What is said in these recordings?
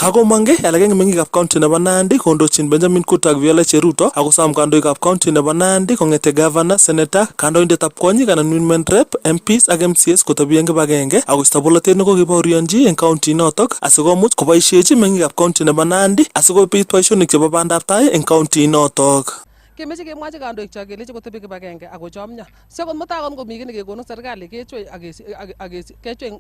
Kagomange alage eng mengikab county nebo Nandi kondochin Benjamin Kutak Viola Cheruto akosom kandoikab county nebo Nandi kongete governor, senator, kandoindetab kwonyik anan women rep, MPs ak MCS kotebi eng kibagenge akoisto bolotet nekokibaorionji eng county notok asikomuch koboisiechi mengikab county nebo Nandi asikobit boisionik chebo bandab tai eng county notok. Kemeche kemwachi kandoik cho kelechi kotebi kibagenge ako chomyo. Sikot mutai kon komi kiy nekekonu serikali kechoi ak kechoi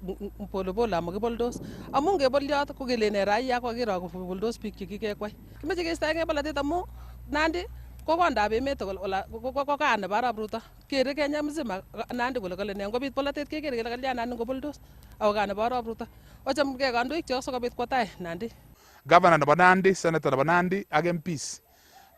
polepole amakiboldos. Amu ngebolyot ko kelene raia ko kakiro koboldos biik chekikekwai. Kimeche keistoege bolotet amu Nandi ko kondab emet ko kaa nebo Arap Ruto. Kere Kenya mzima Nandi kole kale ne ngobit bolotet kekere kele kalya Nandi ngoboldos ako kaa nebo Arap Ruto. Ochamge kandoik cho sikobit kwo tai Nandi. Governor nebo Nandi, senator nebo Nandi ak MPs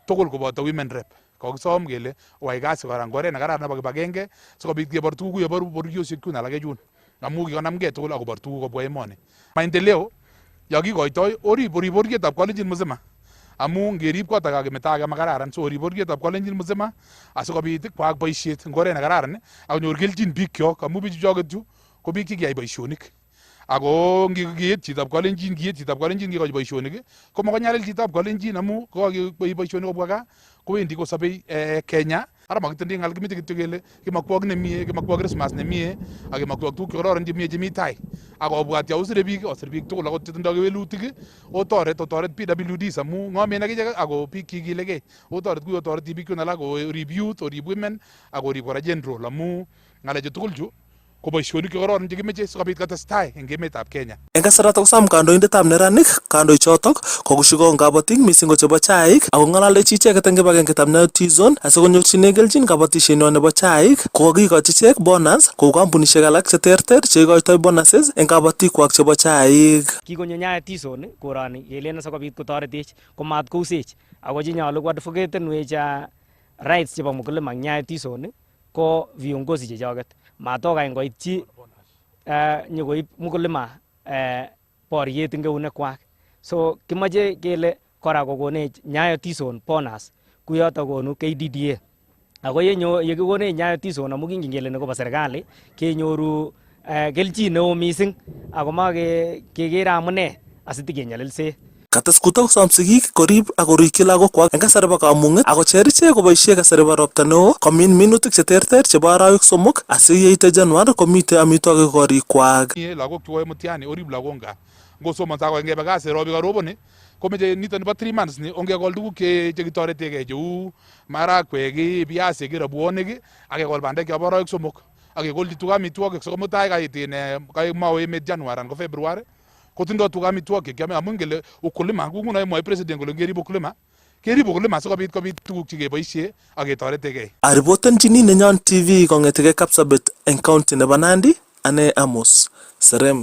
tugul koboto women rep kokisom kele wai kasi kora ngoret nekararan nebo kibagenge sikobit kebor tuguk yebor bororiosiek chun alake chun amu kikonamgei tugul akobor tuguk kobwa emoni. Maendeleo yakikoitoi orib bororietab kalenjin mzima amu ngerib kot akakemeto age makararan, so orib bororietab kalenjin mzima asikobit kwaak boisiet ngoret nekararan akonyor keljin bikyok amu bichuchoket chu ko biik chekiyai boisionik. Ako ngiit chitab kalenjin kikochi boisionik ko makonyalil chitab kalenjin amu kokakiyai boisionik kobwa gaa kowendi kosabei Kenya. Ara makitindoi ngal kimeche kityo kele kimakwok nemie, kimakwok Christmas nemie ak kimakwok tuguk chekororon chemi tai. Akobwat yausire biik osir biik tugul akot chetindoi kewelutik otoret PWDs amu ngomen akichek ako biik chikilegei. Otoret kuyo toreti biik chun alak orib youth, orib women ak orib kora general amu ngalechu tugul chu ko boisionik chekororon chekimeche sikobit kotestai eng emetab Kenya. Eng kasarata kosom kandoindetab neranik kandoichotok kokushikong kabatik mising ko chebo chaik ako ng'alaldechi icheket eng kibagengetab T-Zone asikonyorchine keljin kabatishenwa nebo chaik kokakikochi ichek bonus kou kampunishek alak cheterter cheikoitoi bonuses eng kabatikwak chebo chaik. Kikonyo T-Zone koroni kelen sikobit kotoretech komat kousech ako chi nyolu koadvocatenwech rights chebo mkulima eng T-Zone ko viongozi chechoket. Matoka ngoitchi nyokoib mkulima boriet eng eunekwak. So kimache kele kora kokonech T-Zone bonus kuyoto konu KDDA. Ako yekikonech T-Zone amu kingen kele nekobo serikali kenyoru keljin neo mising ako makekere amune asitikenyalilse. Kates Kutak kosom sigik korib ak korikyi lagokwak eng kasari bo kamung'et ako cher ichek koboisie kasari bo ropta neo komin minutik cheterter chebo arawek somok asi yeite Januar komite amitwogik korikwak. Lagok chekoe mutiani orib lagok nga ngosomonso ako ngebe kasi robi karoboni komeche nito nebo 3 months ni ongekol tuguk chekitoretegei cheu marakwek, biasik, rabwonik akekol bandek chebo arawek somok akekolchi tuga amitwogik sikomutai kaimawe emet Januar anan ko February kotindo tuga amitwogik chekiame amu ngele ukulima nguno mwoe president kole ngerib ukulima sikobit kobit tuguk chekeboisie aketoretegei. Aripotenjini Nenyon TV kongetegei Kapsabet eng county nebo Nandi, ane Amos Serem.